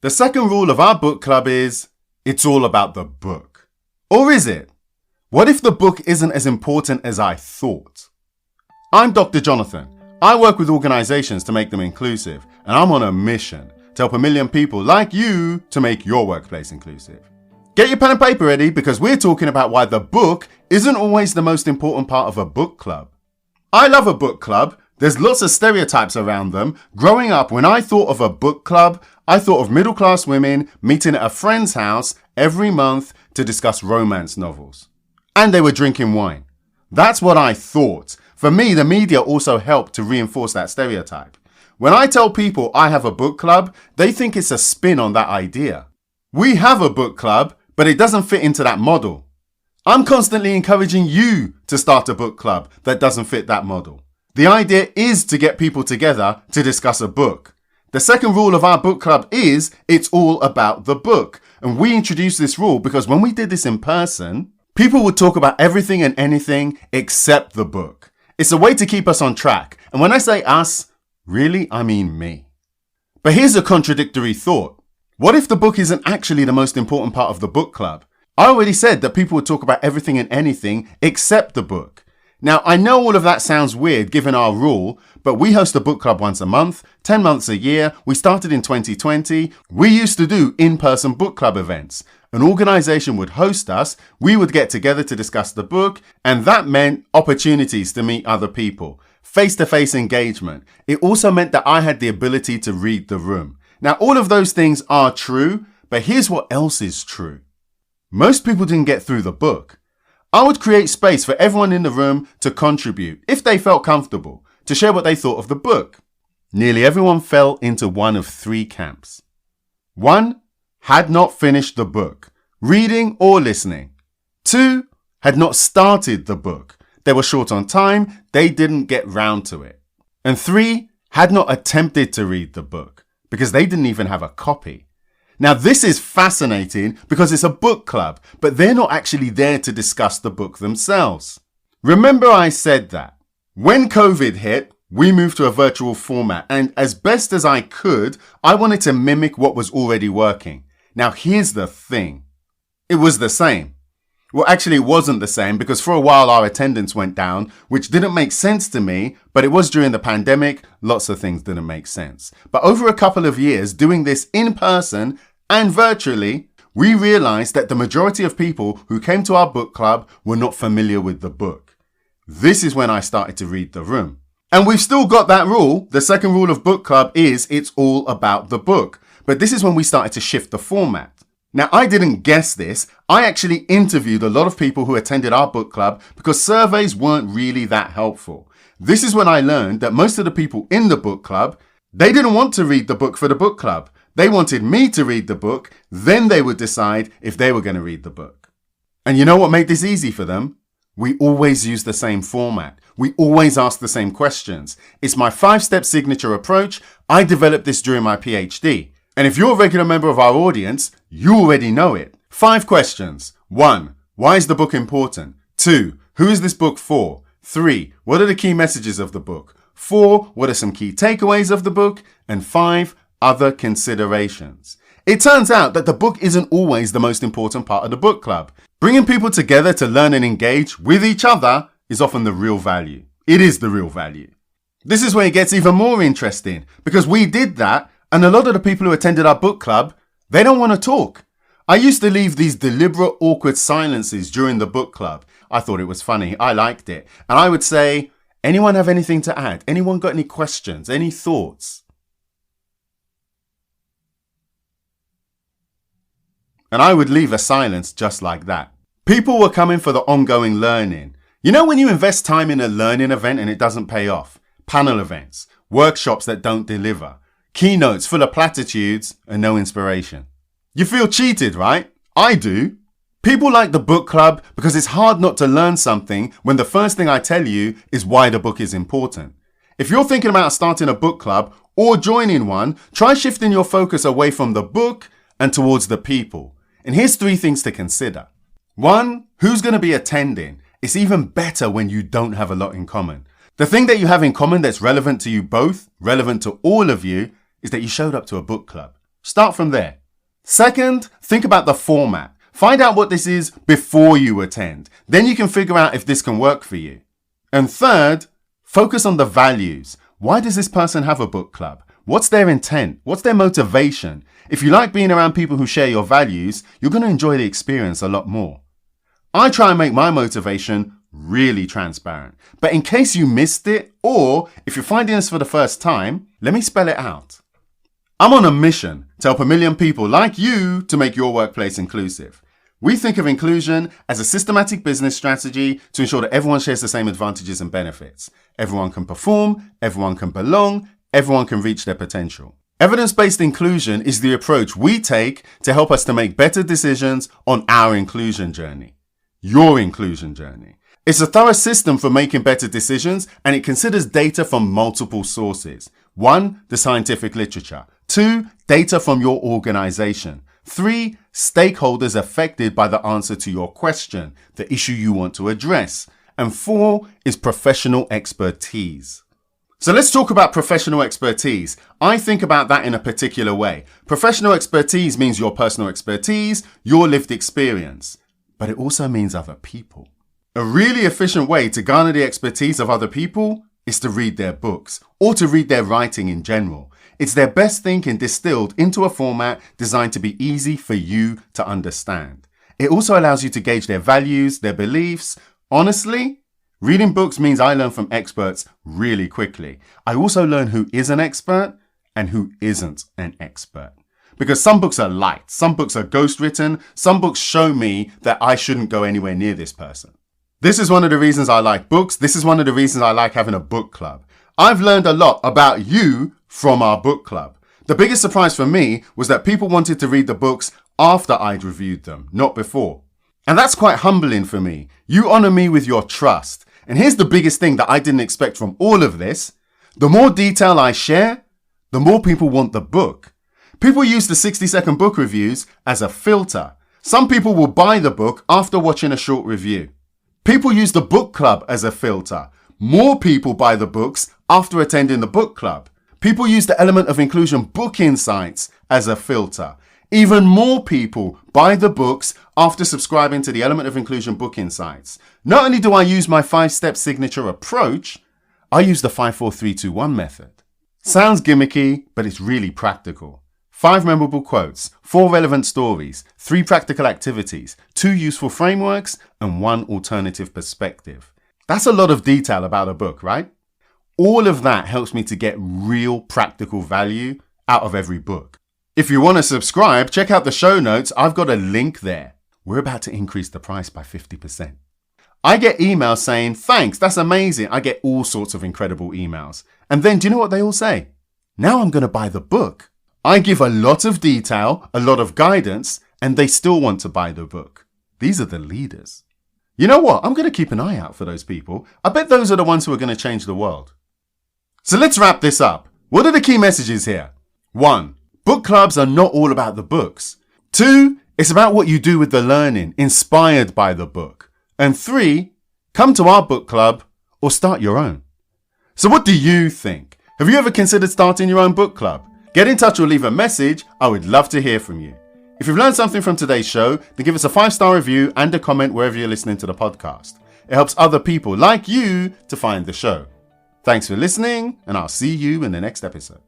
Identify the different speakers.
Speaker 1: The second rule of our book club is, it's all about the book. Or is it? What if the book isn't as important as I thought? I'm Dr. Jonathan. I work with organizations to make them inclusive, and I'm on a mission to help 1 million people like you to make your workplace inclusive. Get your pen and paper ready because we're talking about why the book isn't always the most important part of a book club. I love a book club. There's lots of stereotypes around them. Growing up, when I thought of a book club, I thought of middle-class women meeting at a friend's house every month to discuss romance novels. And they were drinking wine. That's what I thought. For me, the media also helped to reinforce that stereotype. When I tell people I have a book club, they think it's a spin on that idea. We have a book club, but it doesn't fit into that model. I'm constantly encouraging you to start a book club that doesn't fit that model. The idea is to get people together to discuss a book. The second rule of our book club is it's all about the book. And we introduced this rule because when we did this in person, people would talk about everything and anything except the book. It's a way to keep us on track. And when I say us, really, I mean me. But here's a contradictory thought. What if the book isn't actually the most important part of the book club? I already said that people would talk about everything and anything except the book. Now, I know all of that sounds weird given our rule, but we host a book club once a month, 10 months a year. We started in 2020. We used to do in-person book club events. An organization would host us, we would get together to discuss the book, and that meant opportunities to meet other people, face-to-face engagement. It also meant that I had the ability to read the room. Now, all of those things are true, but here's what else is true. Most people didn't get through the book. I would create space for everyone in the room to contribute, if they felt comfortable, to share what they thought of the book. Nearly everyone fell into one of 3 camps. 1, had not finished the book, reading or listening. 2, had not started the book. They were short on time, they didn't get round to it. And 3, had not attempted to read the book, because they didn't even have a copy. Now, this is fascinating because it's a book club, but they're not actually there to discuss the book themselves. Remember I said that. When COVID hit, we moved to a virtual format, and as best as I could, I wanted to mimic what was already working. Now, here's the thing. It was the same. Well, actually, it wasn't the same because for a while our attendance went down, which didn't make sense to me, but it was during the pandemic. Lots of things didn't make sense. But over a couple of years doing this in person and virtually, we realized that the majority of people who came to our book club were not familiar with the book. This is when I started to read the room. And we've still got that rule. The second rule of book club is it's all about the book. But this is when we started to shift the format. Now, I didn't guess this. I actually interviewed a lot of people who attended our book club because surveys weren't really that helpful. This is when I learned that most of the people in the book club, they didn't want to read the book for the book club. They wanted me to read the book, then they would decide if they were going to read the book. And you know what made this easy for them? We always use the same format. We always ask the same questions. It's my 5-step signature approach. I developed this during my PhD. And if you're a regular member of our audience, you already know it. 5 questions. 1, why is the book important? 2, who is this book for? 3, what are the key messages of the book? 4, what are some key takeaways of the book? And 5, other considerations. It turns out that the book isn't always the most important part of the book club. Bringing people together to learn and engage with each other is often the real value. It is the real value. This is where it gets even more interesting because we did that. And a lot of the people who attended our book club, they don't want to talk. I used to leave these deliberate, awkward silences during the book club. I thought it was funny. I liked it. And I would say, anyone have anything to add? Anyone got any questions? Any thoughts? And I would leave a silence just like that. People were coming for the ongoing learning. You know when you invest time in a learning event and it doesn't pay off? Panel events, workshops that don't deliver. Keynotes full of platitudes and no inspiration. You feel cheated, right? I do. People like the book club because it's hard not to learn something when the first thing I tell you is why the book is important. If you're thinking about starting a book club or joining one, try shifting your focus away from the book and towards the people. And here's 3 things to consider. 1, who's going to be attending? It's even better when you don't have a lot in common. The thing that you have in common that's relevant to you both, relevant to all of you, is that you showed up to a book club. Start from there. Second, think about the format. Find out what this is before you attend. Then you can figure out if this can work for you. And third, focus on the values. Why does this person have a book club? What's their intent? What's their motivation? If you like being around people who share your values, you're going to enjoy the experience a lot more. I try and make my motivation really transparent. But in case you missed it, or if you're finding this for the first time, let me spell it out. I'm on a mission to help 1 million people like you to make your workplace inclusive. We think of inclusion as a systematic business strategy to ensure that everyone shares the same advantages and benefits. Everyone can perform, everyone can belong, everyone can reach their potential. Evidence-based inclusion is the approach we take to help us to make better decisions on our inclusion journey. Your inclusion journey. It's a thorough system for making better decisions, and it considers data from multiple sources. 1, the scientific literature. 2, data from your organization. 3, stakeholders affected by the answer to your question, the issue you want to address. And 4 is professional expertise. So let's talk about professional expertise. I think about that in a particular way. Professional expertise means your personal expertise, your lived experience, but it also means other people. A really efficient way to garner the expertise of other people is to read their books or to read their writing in general. It's their best thinking distilled into a format designed to be easy for you to understand. It also allows you to gauge their values, their beliefs. Honestly, reading books means I learn from experts really quickly. I also learn who is an expert and who isn't an expert. Because some books are light, some books are ghostwritten, some books show me that I shouldn't go anywhere near this person. This is one of the reasons I like books. This is one of the reasons I like having a book club. I've learned a lot about you from our book club. The biggest surprise for me was that people wanted to read the books after I'd reviewed them, not before. And that's quite humbling for me. You honor me with your trust. And here's the biggest thing that I didn't expect from all of this. The more detail I share, the more people want the book. People use the 60-second book reviews as a filter. Some people will buy the book after watching a short review. People use the book club as a filter. More people buy the books after attending the book club. People use the Element of Inclusion book insights as a filter. Even more people buy the books after subscribing to the Element of Inclusion book insights. Not only do I use my 5-step signature approach, I use the 5-4-3-2-1 method. Sounds gimmicky, but it's really practical. 5 memorable quotes, 4 relevant stories, 3 practical activities, 2 useful frameworks, and 1 alternative perspective. That's a lot of detail about a book, right? All of that helps me to get real practical value out of every book. If you want to subscribe, check out the show notes. I've got a link there. We're about to increase the price by 50%. I get emails saying, thanks, that's amazing. I get all sorts of incredible emails. And then do you know what they all say? Now I'm going to buy the book. I give a lot of detail, a lot of guidance, and they still want to buy the book. These are the leaders. You know what? I'm going to keep an eye out for those people. I bet those are the ones who are going to change the world. So let's wrap this up. What are the key messages here? 1, book clubs are not all about the books. 2, it's about what you do with the learning, inspired by the book. And 3, come to our book club or start your own. So what do you think? Have you ever considered starting your own book club? Get in touch or leave a message. I would love to hear from you. If you've learned something from today's show, then give us a 5-star review and a comment wherever you're listening to the podcast. It helps other people like you to find the show. Thanks for listening, and I'll see you in the next episode.